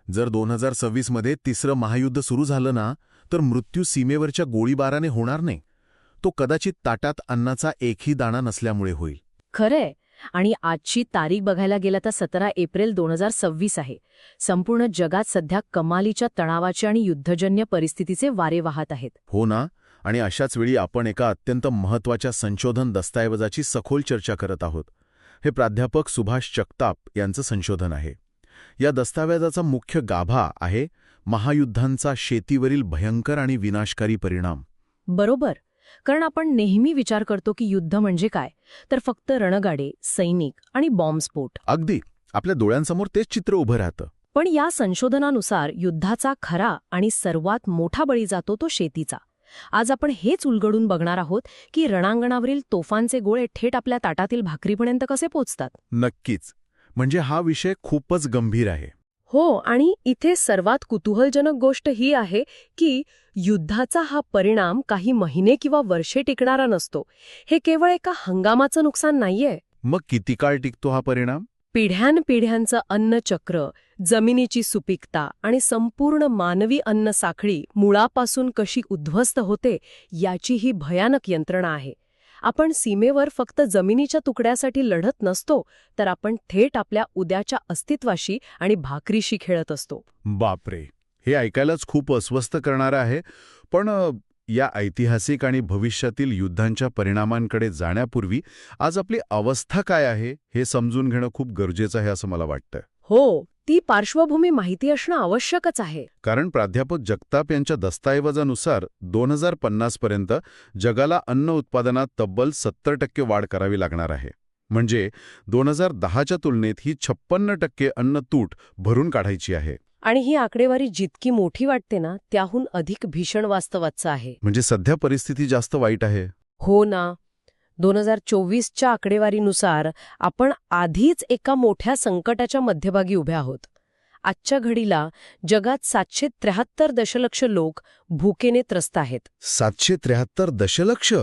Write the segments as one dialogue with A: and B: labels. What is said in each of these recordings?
A: जर 2026 मध्ये तिसरं महायुद्ध सुरू झालं ना, तर मृत्यू सीमेवरच्या गोळीबाराने होणार नाही. तो कदाचित ताटात अन्नाचा एकही दाणा नसल्यामुळे होईल.
B: खरंय. आणि आजची तारीख बघायला गेला तर 17 एप्रिल 2026 आहे. संपूर्ण जगात सध्या कमालीच्या तणावाचे आणि युद्धजन्य परिस्थितीचे वारे वाहत आहेत.
A: हो ना. आणि अशाच वेळी आपण एका अत्यंत महत्त्वाच्या संशोधन दस्तऐवजाची सखोल चर्चा करत आहोत. हे प्राध्यापक सुभाष जगताप यांचं संशोधन आहे. या दस्तऐवजाचा मुख्य गाभा आहे महायुद्धांचा शेतीवरील भयंकर आणि विनाशकारी परिणाम.
B: बरोबर. कारण आपण नेहमी विचार करतो की युद्ध म्हणजे काय, तर फक्त रणगाडे, सैनिक आणि बॉम्बस्फोट.
A: अगदी आपल्या डोळ्यांसमोर तेच चित्र उभं राहतं.
B: पण या संशोधनानुसार युद्धाचा खरा आणि सर्वात मोठा बळी जातो तो शेतीचा. आज आपण हेच उलगडून बघणार आहोत की रणांगणावरील तोफांचे गोळे थेट आपल्या ताटातील भाकरीपर्यंत कसे पोचतात.
A: नक्कीच. म्हणजे हा विषय खूपच गंभीर आहे.
B: हो. आणि इथे सर्वात कुतूहलजनक गोष्ट ही आहे की युद्धाचा हा परिणाम काही महिने किंवा वर्षे टिकणारा नसतो. हे केवळ एका हंगामाचं नुकसान नाहीये.
A: मग किती काळ टिकतो हा परिणाम?
B: पिढ्यानपिढ्यांचं अन्नचक्र, जमिनीची सुपीकता आणि संपूर्ण मानवी अन्नसाखळी मुळापासून कशी उद्ध्वस्त होते याची ही भयानक यंत्रणा आहे. आपण सीमेवर फक्त जमिनीच्या तुकड्यासाठी लढत नसतो, तर आपण थेट आपल्या उद्याच्या अस्तित्वाशी आणि भाकरीशी खेळत असतो.
A: बापरे, हे ऐकायलाच खूप अस्वस्थ करणारं आहे. पण या ऐतिहासिक आणि भविष्यातील युद्धांच्या परिणामांकडे जाण्यापूर्वी आज आपली अवस्था काय आहे हे समजून घेणं खूप गरजेचं आहे असं मला वाटतं.
B: हो, ती पार्श्वभूमी माहिती असणं आवश्यकच आहे.
A: कारण प्राध्यापक जगताप यांच्या दस्तऐवजानुसार 2050 पर्यंत जगाला अन्न उत्पादनात तब्बल 70% वाढ करावी लागणार आहे. म्हणजे 2010च्या तुलनेत ही 56% अन्न तूट भरून काढायची आहे.
B: आणि ही आकडेवारी जितकी मोठी वाटते ना, त्याहून अधिक भीषण वास्तवाचं आहे.
A: म्हणजे सध्या परिस्थिती जास्त वाईट आहे.
B: हो ना. 2024च्या आकडेवारीनुसार आपण आधीच एका मोठ्या संकटाच्या मध्यभागी उभे आहोत. आजच्या घडीला जगात 773 दशलक्ष लोक भुकेने त्रस्त आहेत.
A: 773 दशलक्ष?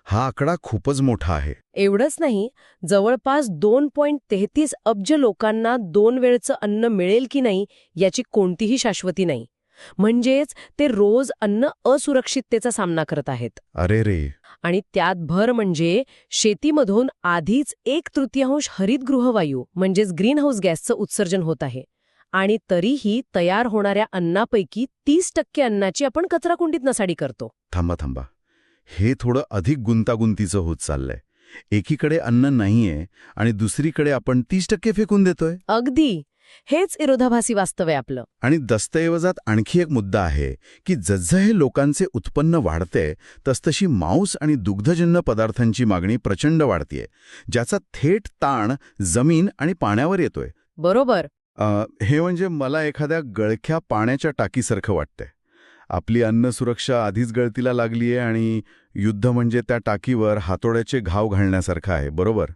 A: हा आकडा खूपच मोठा आहे.
B: एवढंच नाही, जवळपास 2.33 अब्ज लोकांना 2 वेळचं अन्न मिळेल की नाही याची कोणतीही शाश्वती नाही. म्हणजेच ते रोज अन्न असुरक्षिततेचा सामना करत आहेत.
A: अरे रे.
B: आणि त्यात भर म्हणजे शेतीमधून आधीच 1/3 हरितगृहवायू म्हणजेच ग्रीनहाऊस गॅसचं उत्सर्जन होत आहे. आणि तरीही तयार होणाऱ्या अन्नापैकी 30% अन्नाची आपण कचराकुंडीत नसाडी करतो.
A: थांबा. हे थोडं अधिक गुंतागुंतीचं होत चाललंय. एकीकडे अन्न नाहीये आणि दुसरीकडे आपण 30% फेकून देतोय.
B: अगदी. हेच विरोधाभासी वास्तव आहे आपलं.
A: आणि दस्तऐवजात आणखी एक मुद्दा आहे की जसं हे लोकांचे उत्पन्न वाढते तसतशी मांस आणि दुग्धजन्य पदार्थांची मागणी प्रचंड वाढतेय, ज्याचा थेट ताण जमीन आणि पाण्यावर येतोय.
B: बरोबर.
A: हे म्हणजे मला एखाद्या गळख्या पाण्याच्या टाकीसारखं वाटतंय. आपली अन्न सुरक्षा आधीच गळतीला लागलीये आणि युद्ध म्हणजे त्या टाकीवर हातोड्याचे घाव घालण्यासारखं आहे. बरोबर.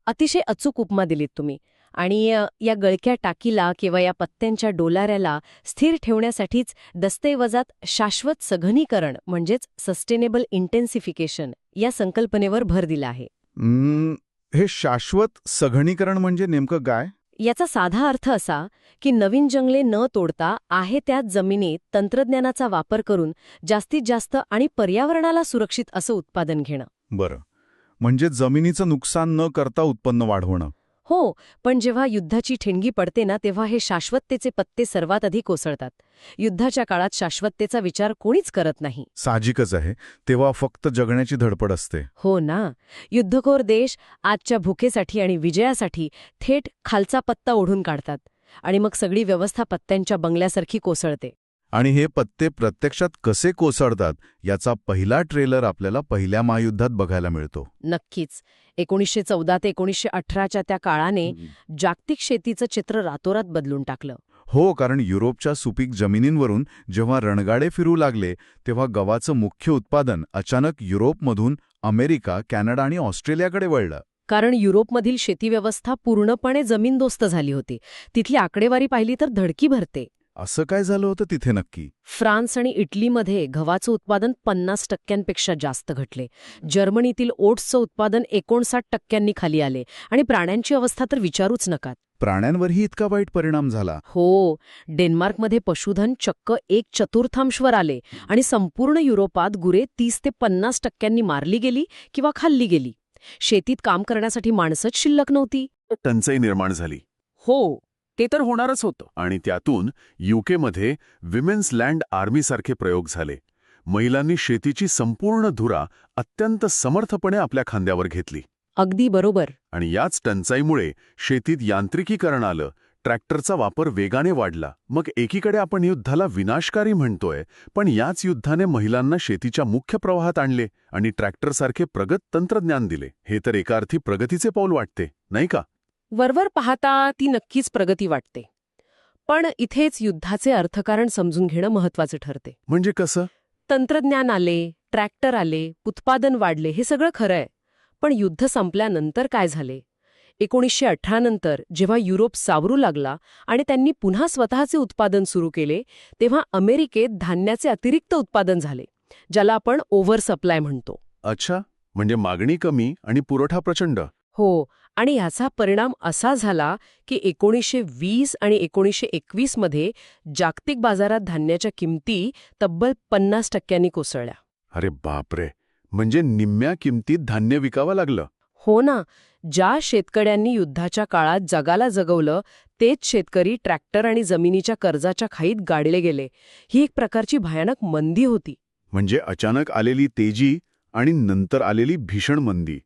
B: अतिशय अचूक उपमा दिलीत तुम्ही. आणि या गळक्या टाकीला किंवा या पत्त्यांच्या डोलाऱ्याला स्थिर ठेवण्यासाठीच दस्तऐवजात शाश्वत सघनीकरण म्हणजेच सस्टेनेबल इंटेन्सिफिकेशन या संकल्पनेवर भर दिला आहे.
A: हे शाश्वत सघनीकरण म्हणजे नेमकं काय?
B: याचा साधा अर्थ असा की नवीन जंगले न तोडता आहे त्याच जमिनीत तंत्रज्ञानाचा वापर करून जास्तीत जास्त आणि पर्यावरणाला सुरक्षित असं उत्पादन घेणं.
A: बरं. म्हणजे जमिनीचं नुकसान न करता उत्पन्न वाढवणं.
B: हो. पण जेव्हा युद्धाची ठिणगी पडते ना, तेव्हा हे शाश्वततेचे पत्ते सर्वात आधी कोसळतात. युद्धाच्या काळात शाश्वततेचा विचार कोणीच करत नाही.
A: साहजिकच आहे. तेव्हा फक्त जगण्याची धडपड असते.
B: हो ना. युद्धखोर देश आजच्या भुकेसाठी आणि विजयासाठी थेट खालचा पत्ता ओढून काढतात. आणि मग सगळी व्यवस्था पत्त्यांच्या बंगल्यासारखी कोसळते.
A: आणि हे पत्ते प्रत्यक्षात कसे कोसळतात याचा पहिला ट्रेलर आपल्याला पहिल्या महायुद्धात बघायला मिळतो.
B: नक्कीच. 1914 ते 1918च्या त्या काळाने जागतिक शेतीचं चित्र रातोरात बदलून टाकलं.
A: हो. कारण युरोपच्या सुपीक जमिनींवरून जेव्हा रणगाडे फिरू लागले तेव्हा गव्हाचं मुख्य उत्पादन अचानक युरोपमधून अमेरिका, कॅनडा आणि ऑस्ट्रेलियाकडे वळलं.
B: कारण युरोपमधील शेतीव्यवस्था पूर्णपणे जमीनदोस्त झाली होती. तिथली आकडेवारी पाहिली तर धडकी भरते.
A: असं काय झालं होतं तिथे नक्की?
B: फ्रान्स आणि इटलीमध्ये गव्हाचं उत्पादन 50%पेक्षा जास्त घटले. जर्मनीतील ओट्सचं उत्पादन 59% खाली आले. आणि प्राण्यांची अवस्था तर विचारूच नका.
A: प्राण्यांवरही इतका वाईट परिणाम झाला?
B: हो, डेन्मार्कमध्ये पशुधन चक्क 1/4वर आले आणि संपूर्ण युरोपात गुरे 30 ते 50% मारली गेली किंवा खाल्ली गेली. शेतीत काम करण्यासाठी माणसंच शिल्लक नव्हती.
A: टंचाई निर्माण झाली.
B: हो, ते तर होणारच होतं.
A: आणि त्यातून युकेमध्ये विमेन्स लँड आर्मीसारखे प्रयोग झाले. महिलांनी शेतीची संपूर्ण धुरा अत्यंत समर्थपणे आपल्या खांद्यावर घेतली.
B: अगदी बरोबर.
A: आणि याच टंचाईमुळे शेतीत यांत्रिकीकरण आलं, ट्रॅक्टरचा वापर वेगाने वाढला. मग एकीकडे आपण युद्धाला विनाशकारी म्हणतोय, पण याच युद्धाने महिलांना शेतीच्या मुख्य प्रवाहात आणले आणि ट्रॅक्टरसारखे प्रगत तंत्रज्ञान दिले. हे तर एका अर्थी प्रगतीचे पाऊल वाटते, नाही का?
B: वरवर पाहता ती नक्कीच प्रगती वाटते. पण इथेच युद्धाचे अर्थकारण समजून घेणं महत्वाचं ठरते.
A: म्हणजे कसं?
B: तंत्रज्ञान आले, ट्रॅक्टर आले, उत्पादन वाढले, हे सगळं खरं आहे. पण युद्ध संपल्यानंतर काय झाले? 1918 नंतर जेव्हा युरोप सावरू लागला आणि त्यांनी पुन्हा स्वतःचे उत्पादन सुरू केले, तेव्हा अमेरिकेत धान्याचे अतिरिक्त उत्पादन झाले, ज्याला आपण ओव्हर सप्लाय म्हणतो.
A: अच्छा, म्हणजे मागणी कमी आणि पुरवठा प्रचंड.
B: हो, आणि ह्याचा परिणाम असा झाला की 1920 आणि 1921 मध्ये जागतिक बाजारात धान्याच्या किमती तब्बल 50% कोसळल्या.
A: अरे बापरे, म्हणजे निम्म्या किमतीत धान्य विकावं लागलं.
B: हो ना, ज्या शेतकऱ्यांनी युद्धाच्या काळात जगाला जगवलं तेच शेतकरी ट्रॅक्टर आणि जमिनीच्या कर्जाच्या खाईत गाडले गेले. ही एक प्रकारची भयानक मंदी होती.
A: म्हणजे अचानक आलेली तेजी आणि नंतर आलेली भीषण मंदी.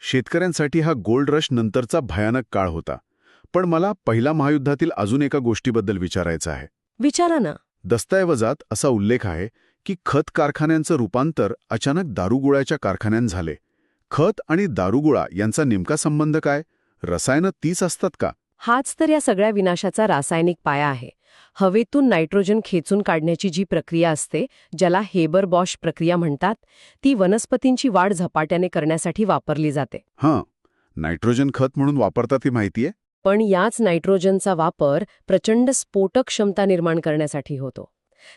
A: शेतकऱ्यांसाठी हा गोल्ड रश नंतरचा भयानक काळ होता. पण मला पहिल्या महायुद्धातील अजून एका गोष्टीबद्दल विचारायचं आहे.
B: विचारा ना.
A: दस्तऐवजात असा उल्लेख आहे की खत कारखान्यांचं रूपांतर अचानक दारुगोळ्याच्या कारखान्यांत झाले. खत आणि दारुगोळा यांचा नेमका संबंध काय? रसायनं तीच असतात का?
B: हाच तर या सगळ्या विनाशाचा रासायनिक पाया आहे. हवेतून नायट्रोजन खेचून काढण्याची जी प्रक्रिया असते, ज्याला हेबर बॉश प्रक्रिया म्हणतात, ती वनस्पतींची वाढ झपाट्याने करण्यासाठी वापरली जाते.
A: हां, नायट्रोजन खत म्हणून वापरतात ही माहितीये.
B: पण याच नायट्रोजनचा वापर प्रचंड स्फोटक क्षमता निर्माण करण्यासाठी होतो.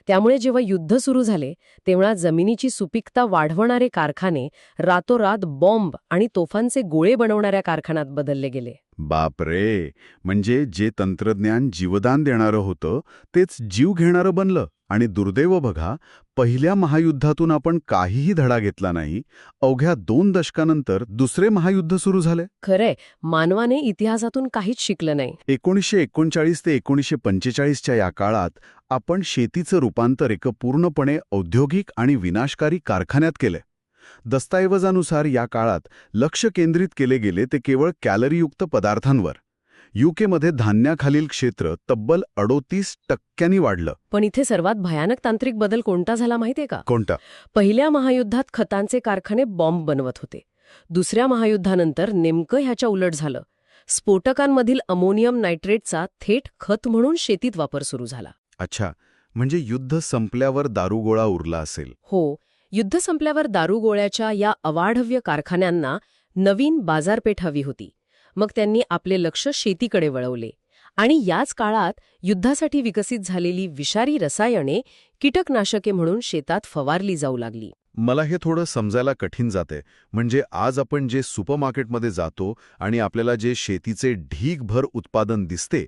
B: त्यामुळे जेव्हा युद्ध सुरू झाले तेव्हा जमिनीची सुपीकता वाढवणारे कारखाने रातोरात बॉम्ब आणि तोफांचे गोळे बनवणाऱ्या कारखान्यात बदलले गेले.
A: बापरे, म्हणजे जे तंत्रज्ञान जीवदान देणारं होतं तेच जीव घेणारं बनलं. आणि दुर्दैव बघा, पहिल्या महायुद्धातून आपण काहीही धडा घेतला नाही. अवघ्या 2 दशकानंतर दुसरे महायुद्ध सुरू झाले.
B: खरंय, मानवाने इतिहासातून काहीच शिकलं नाही.
A: 1939 ते 1945च्या या काळात आपण शेतीचं रूपांतर एका पूर्णपणे औद्योगिक आणि विनाशकारी कारखान्यात केले. दस्तऐवजानुसार या काळात लक्ष केंद्रित केले गेले ते केवळ कॅलरीयुक्त पदार्थांवर. युकेमध्ये धान्याखालील क्षेत्र तब्बल 38% वाढलं.
B: पण इथे सर्वात भयानक तांत्रिक बदल कोणता झाला माहितीये का?
A: कोणता?
B: पहिल्या महायुद्धात खतांचे कारखाने बॉम्ब बनवत होते. दुसऱ्या महायुद्धानंतर नेमकं ह्याच्या उलट झालं. स्फोटकांमधील अमोनियम नायट्रेटचा थेट खत म्हणून शेतीत वापर सुरू झाला.
A: अच्छा, म्हणजे युद्ध संपल्यावर दारुगोळा उरला असेल.
B: हो, युद्ध संपल्यावर दारुगोळ्याच्या या अवाढव्य कारखान्यांना नवीन बाजारपेठ हवी होती. मग त्यांनी आपले लक्ष शेतीकडे वळवले. आणि याच काळात युद्धासाठी विकसित झालेली विषारी रसायने कीटकनाशके म्हणून शेतात फवारली जाऊ लागली.
A: मला हे थोडं समजायला कठीण जाते. म्हणजे आज आपण जे सुपरमार्केटमध्ये जातो आणि आपल्याला जे शेतीचे ढीगभर उत्पादन दिसते,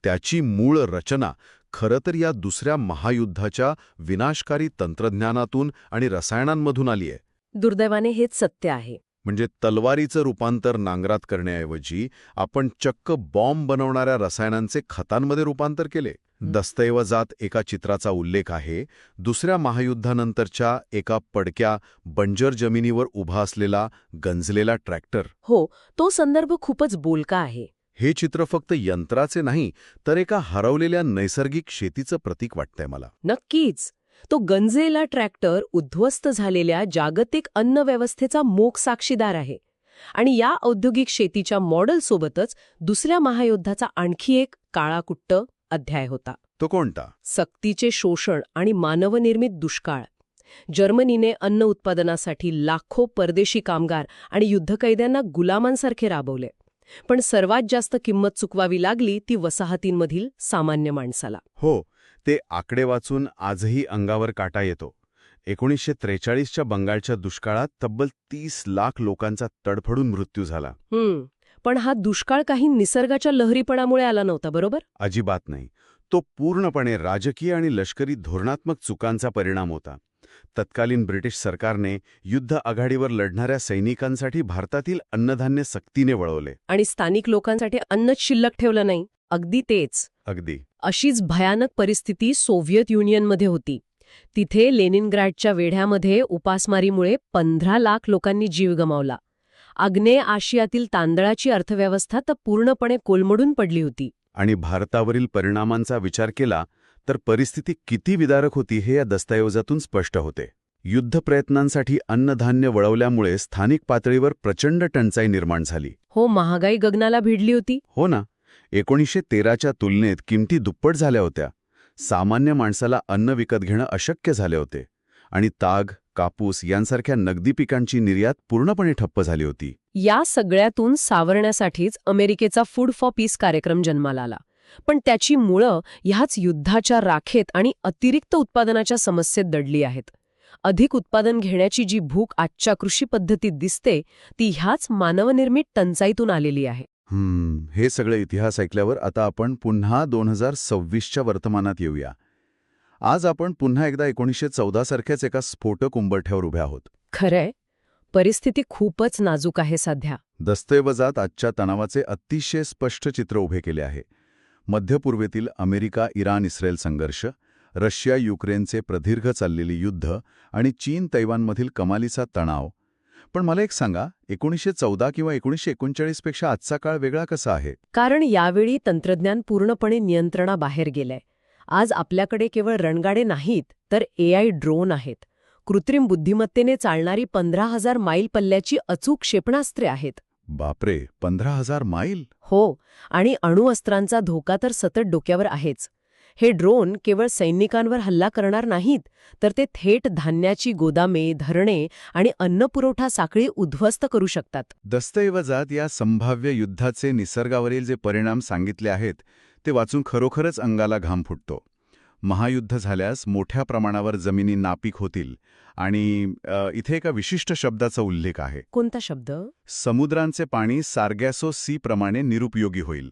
A: त्याची मूळ रचना खरं तर या दुसऱ्या महायुद्धाच्या विनाशकारी तंत्रज्ञानातून आणि रसायनांमधून आली आहे.
B: दुर्दैवाने हेच सत्य आहे.
A: म्हणजे तलवारीचं रूपांतर नांगरात करण्याऐवजी आपण चक्क बॉम्ब बनवणाऱ्या रसायनांचे खतांमध्ये रूपांतर केले. दस्तऐवजात एका चित्राचा उल्लेख आहे. दुसऱ्या महायुद्धानंतरच्या एका पडक्या बंजर जमिनीवर उभा असलेला गंजलेला ट्रॅक्टर.
B: हो, तो संदर्भ खूपच बोलका आहे.
A: हे चित्र फक्त यंत्राचे नाही, तर एका हरवलेल्या नैसर्गिक शेतीचं प्रतीक वाटतंय मला.
B: नक्कीच. तो गंजेला ट्रॅक्टर उद्ध्वस्त झालेल्या जागतिक अन्न व्यवस्थेचा मूक साक्षीदार आहे. आणि या औद्योगिक शेतीच्या मॉडेलसोबतच दुसऱ्या महायुद्धाचा आणखी एक काळाकुट्ट अध्याय होता.
A: तो कोणता?
B: सक्तीचे शोषण आणि मानवनिर्मित दुष्काळ. जर्मनीने अन्न उत्पादनासाठी लाखो परदेशी कामगार आणि युद्धकैद्यांना गुलामांसारखे राबवले. पण सर्वात जास्त किंमत चुकवावी लागली ती वसाहतींमधील सामान्य माणसाला.
A: हो, ते आकडे वाचून आजही अंगावर काटा येतो. 1943च्या बंगालच्या दुष्काळात तब्बल 30 लाख लोकांचा तडफडून मृत्यू झाला.
B: पण हा दुष्काळ काही निसर्गाच्या लहरीपणामुळे आला नव्हता, बरोबर?
C: अजिबात नाही. तो पूर्णपणे राजकीय आणि लष्करी धोरणात्मक चुकांचा परिणाम होता. तत्कालीन ब्रिटिश सरकारने युद्ध आघाडीवर लढणाऱ्या सैनिकांसाठी भारतातील अन्नधान्य सक्तीने वळवले.
B: आणि स्थानिक लोकांसाठी अन्नच शिल्लक ठेवलं नाही. अगदी तेच.
C: अगदी.
B: अशीच भयानक परिस्थिती सोव्हिएत युनियनमध्ये होती. तिथे लेनिनग्रॅडच्या वेढ्यामध्ये उपासमारीमुळे 15 लाख लोकांनी जीव गमावला. आग्नेय आशियातील तांदळाची अर्थव्यवस्था तर पूर्णपणे कोलमडून पडली होती.
C: आणि भारतावरील परिणामांचा विचार केला तर परिस्थिती किती विदारक होती हे या दस्तऐवजातून स्पष्ट होते. युद्ध प्रयत्नांसाठी अन्नधान्य वळवल्यामुळे स्थानिक पातळीवर प्रचंड टंचाई निर्माण झाली.
B: हो, महागाई गगनाला भिडली होती.
C: हो ना. 1913च्या तुलनेत किमती दुप्पट झाल्या होत्या. सामान्य माणसाला अन्न विकत घेणं अशक्य झाले होते. आणि ताग, कापूस यांसारख्या नगदी पिकांची निर्यात पूर्णपणे ठप्प झाली होती.
B: या सगळ्यातून सावरण्यासाठीच अमेरिकेचा फूड फॉर पीस कार्यक्रम जन्माला आला. पण त्याची मुळं ह्याच युद्धाच्या राखेत आणि अतिरिक्त उत्पादनाच्या समस्येत दडली आहेत. अधिक उत्पादन घेण्याची जी भूक आजच्या कृषी पद्धतीत दिसते ती ह्याच मानवनिर्मित टंचाईतून आलेली आहे.
A: हे सगळे इतिहास ऐकल्यावर आता आपण पुन्हा 2026च्या वर्तमानात येऊया. आज आपण पुन्हा एकदा 1914 सारख्याच एका स्फोटक उंबरठ्यावर उभ्या आहोत.
B: खरंय, परिस्थिती खूपच नाजूक आहे सध्या.
A: दस्तऐवजात आजच्या तणावाचे अतिशय स्पष्ट चित्र उभे केले आहे. मध्यपूर्वेतील अमेरिका इराण इस्रायल संघर्ष, रशिया युक्रेनचे प्रदीर्घ चाललेले युद्ध आणि चीन तैवानमधील कमालीचा तणाव. पण मला एक सांगा, 1914 किंवा 1939 पेक्षा आजचा काळ वेगळा कसा आहे?
B: कारण यावेळी तंत्रज्ञान पूर्णपणे नियंत्रणाबाहेर गेलंय. आज आपल्याकडे केवळ रणगाडे नाहीत, तर AI ड्रोन आहेत. कृत्रिम बुद्धिमत्तेने चालणारी 15,000 मैल पल्ल्याची अचूक क्षेपणास्त्रे आहेत.
A: बापरे, 15,000 मैल?
B: हो, आणि अणुअस्त्रांचा धोका तर सतत डोक्यावर आहेच. हे ड्रोन केवळ सैनिकांवर हल्ला करणार नाहीत, तर ते थेट धान्याची गोदामे, धरणे आणि अन्नपुरवठा साखळी उद्ध्वस्त करू शकतात.
A: दस्तऐवजात या संभाव्य युद्धाचे निसर्गावरील जे परिणाम सांगितले आहेत ते वाचून खरोखरच अंगाला घाम फुटतो. महायुद्ध झाल्यास मोठ्या प्रमाणावर जमिनी नापीक होतील आणि इथे एका विशिष्ट शब्दाचा उल्लेख आहे.
B: कोणता शब्द?
A: समुद्रांचे पाणी सार्गॅसो सी प्रमाणे निरुपयोगी होईल.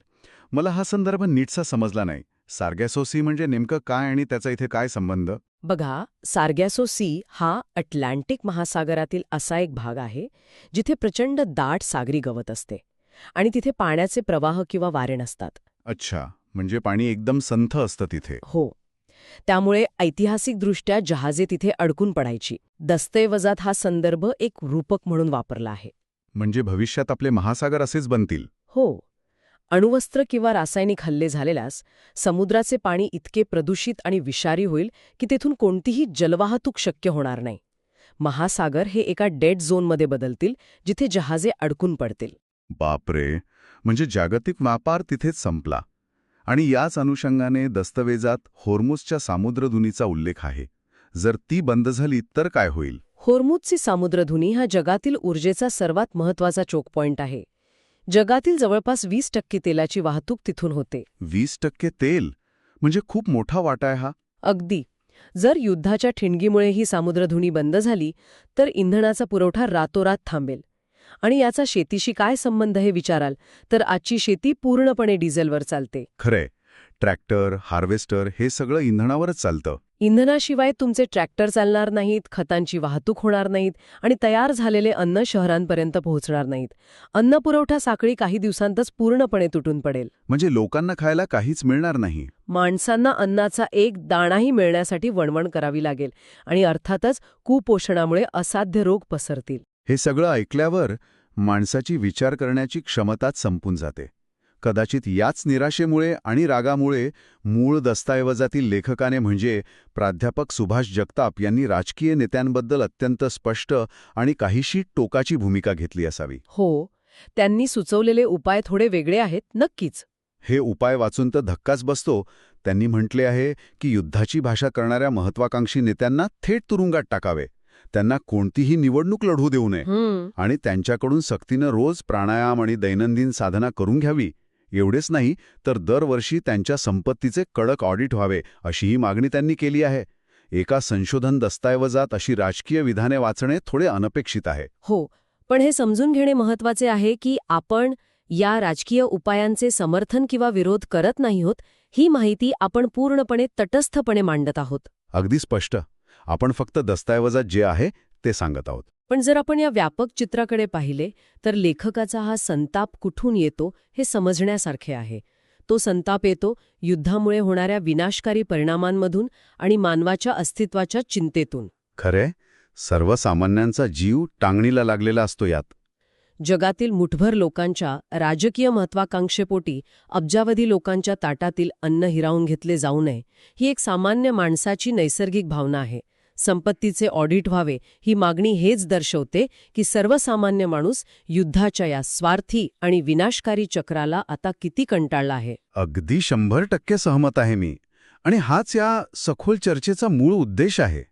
A: मला हा संदर्भ नीटसा समजला नाही. सार्गॅसो सी म्हणजे नेमकं काय आणि त्याचा इथे काय संबंध?
B: बघा, सार्गॅसो सी हा अटलांटिक महासागरातील असा एक भाग आहे जिथे प्रचंड दाट सागरी गवत असते आणि तिथे पाण्याचे प्रवाह किंवा वारे नसतात.
A: अच्छा, म्हणजे पाणी एकदम संथ असतं तिथे.
B: हो, त्यामुळे ऐतिहासिकदृष्ट्या जहाजे तिथे अडकून पडायची. दस्तऐवजात हा संदर्भ एक रूपक म्हणून वापरला आहे.
A: म्हणजे भविष्यात आपले महासागर असेच बनतील?
B: हो, अणुवस्त्र किंवा रासायनिक हल्ले झालेल्यास समुद्राचे पाणी इतके प्रदूषित आणि विषारी होईल की तेथून कोणतीही जलवाहतूक शक्य होणार नाही. महासागर हे एका डेड झोनमध्ये बदलतील जिथे जहाजे अडकून पडतील.
A: बापरे, म्हणजे जागतिक व्यापार तिथेच संपला. आणि याच अनुषंगाने दस्तऐवजात होर्मुझच्या सामुद्रधुनीचा उल्लेख आहे. जर ती बंद झाली तर काय होईल?
B: होर्मुझची सामुद्रधुनी हा जगातील ऊर्जेचा सर्वात महत्त्वाचा चोक पॉइंट आहे. जगातील जवळपास 20% तेलाची वाहतूक तिथून होते.
A: 20% तेल? म्हणजे खूप मोठा वाटा आहे हा.
B: अगदी. जर युद्धाच्या ठिणगीमुळे ही सामुद्रधुनी बंद झाली तर इंधनाचा पुरवठा रातोरात थांबेल. आणि याचा शेतीशी काय संबंध हे विचाराल तर आजची शेती पूर्णपणे डिझेलवर चालते.
A: खरंय, ट्रॅक्टर, हार्वेस्टर हे सगळं इंधनावरच चालतं.
B: इंधनाशिवाय तुमचे ट्रॅक्टर चालणार नाहीत, खतांची वाहतूक होणार नाहीत आणि तयार झालेले अन्न शहरांपर्यंत पोहोचणार नाहीत. अन्नपुरवठा साखळी काही दिवसांतच पूर्णपणे तुटून पडेल.
A: म्हणजे लोकांना खायला काहीच मिळणार नाही.
B: माणसांना अन्नाचा एक दाणाही मिळण्यासाठी वणवण करावी लागेल आणि अर्थातच कुपोषणामुळे असाध्य रोग पसरतील.
A: हे सगळं ऐकल्यावर माणसाची विचार करण्याची क्षमताच संपून जाते. कदाचित याच निराशेमुळे आणि रागामुळे मूळ दस्तऐवजातील लेखकाने म्हणजे प्राध्यापक सुभाष जगताप यांनी राजकीय नेत्यांबद्दल अत्यंत स्पष्ट आणि काहीशी टोकाची भूमिका घेतली असावी.
B: हो, त्यांनी सुचवलेले उपाय थोडे वेगळे आहेत, नक्कीच.
A: हे उपाय वाचून तर धक्काच बसतो. त्यांनी म्हटले आहे की युद्धाची भाषा करणाऱ्या महत्वाकांक्षी नेत्यांना थेट तुरुंगात टाकावे, त्यांना कोणतीही निवडणूक लढवू देऊ नये आणि त्यांच्याकडून सक्तीनं रोज प्राणायाम आणि दैनंदिन साधना करून घ्यावी. एवढेच नाही तर दरवर्षी त्यांच्या संपत्तीचे कडक ऑडिट व्हावे अशीही मागणी त्यांनी केली आहे. एका संशोधन दस्तऐवजात अशी राजकीय विधाने वाचणे थोडे अनपेक्षित आहे.
B: हो, पण हे समजून घेणे महत्वाचे आहे की आपण या राजकीय उपायांचे समर्थन किंवा विरोध करत नाही होत, ही माहिती आपण पूर्णपणे तटस्थपणे मांडत आहोत.
C: अगदी स्पष्ट. आपण फक्त दस्तऐवजात जे आहे ते सांगत आहोत.
B: पण जर आपण या व्यापक चित्राकडे पाहिले तर लेखकाचा हा संताप कुठून येतो हे समजण्यासारखे आहे. तो संताप येतो युद्धामुळे होणाऱ्या विनाशकारी परिणामांमधून आणि मानवाच्या अस्तित्वाच्या चिंतेतून.
C: खरे, सर्वसामान्यांचा जीव टांगणीला लागलेला असतो यात.
B: जगातील मुठभर लोकांच्या राजकीय महत्वाकांक्षेपोटी अब्जावधी लोकांच्या ताटातील अन्न हिरावून घेतले जाऊ नये, ही एक सामान्य माणसाची नैसर्गिक भावना आहे. संपत्तीचे ऑडिट व्हावे ही मागणी हेच दर्शवते की सर्वसामान्य माणूस युद्धाच्या या स्वार्थी आणि विनाशकारी चक्राला आता किती कंटाळला आहे.
C: अगदी 100% सहमत आहे मी. आणि हाच या सखोल चर्चेचा मूळ उद्देश आहे.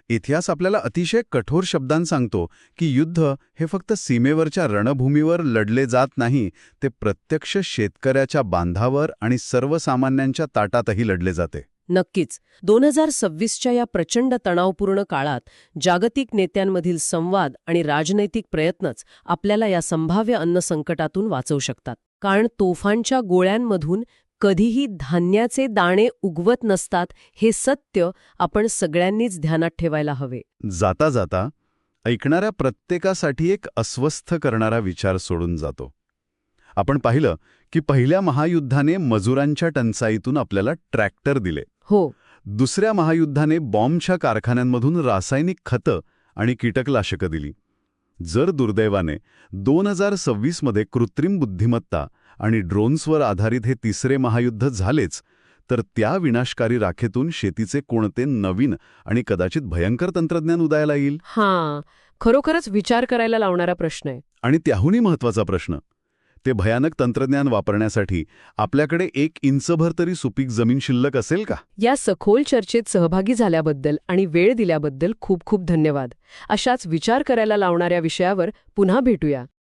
C: इतिहास आपल्याला अतिशय कठोर शब्दांत सांगतो की युद्ध हे फक्त सीमेवरच्या रणभूमीवर लढले जात नाही, ते प्रत्यक्ष शेतकऱ्याच्या बांधावर आणि सर्वसामान्यांच्या ताटातही लढले जाते.
B: नक्कीच. 2026च्या या प्रचंड तणावपूर्ण काळात जागतिक नेत्यांमधील संवाद आणि राजनैतिक प्रयत्नच आपल्याला या संभाव्य अन्न संकटातून वाचवू शकतात. कारण तोफांच्या गोळ्यांमधून कधीही धान्याचे दाणे उगवत नसतात, हे सत्य आपण सगळ्यांनीच ध्यानात ठेवायला हवे.
C: जाता जाता ऐकणाऱ्या प्रत्येकासाठी एक अस्वस्थ करणारा विचार सोडून जातो. आपण पाहिलं की पहिल्या महायुद्धाने मजुरांच्या टंचाईतून आपल्याला ट्रॅक्टर दिले.
B: हो.
C: दुसऱ्या महायुद्धाने बॉम्बच्या कारखान्यांमधून रासायनिक खतं आणि कीटकनाशकं दिली. जर दुर्दैवाने 2026मध्ये कृत्रिम बुद्धिमत्ता आणि ड्रोन्सवर आधारित हे तिसरे महायुद्ध झालेच, तर त्या विनाशकारी राखेतून शेतीचे कोणते नवीन आणि कदाचित भयंकर तंत्रज्ञान उदयाला येईल?
B: हां, खरोखरच विचार करायला लावणारा प्रश्न आहे.
C: आणि त्याहूनही महत्वाचा प्रश्न, ते भयानक तंत्रज्ञान वापरण्यासाठी आपल्याकडे 1 इंचभर तरी सुपीक जमीन शिल्लक असेल का?
B: या सखोल चर्चेत सहभागी झाल्याबद्दल आणि वेळ दिल्याबद्दल खूप खूप धन्यवाद. अशाच विचार करायला लावणाऱ्या विषयावर पुन्हा भेटूया.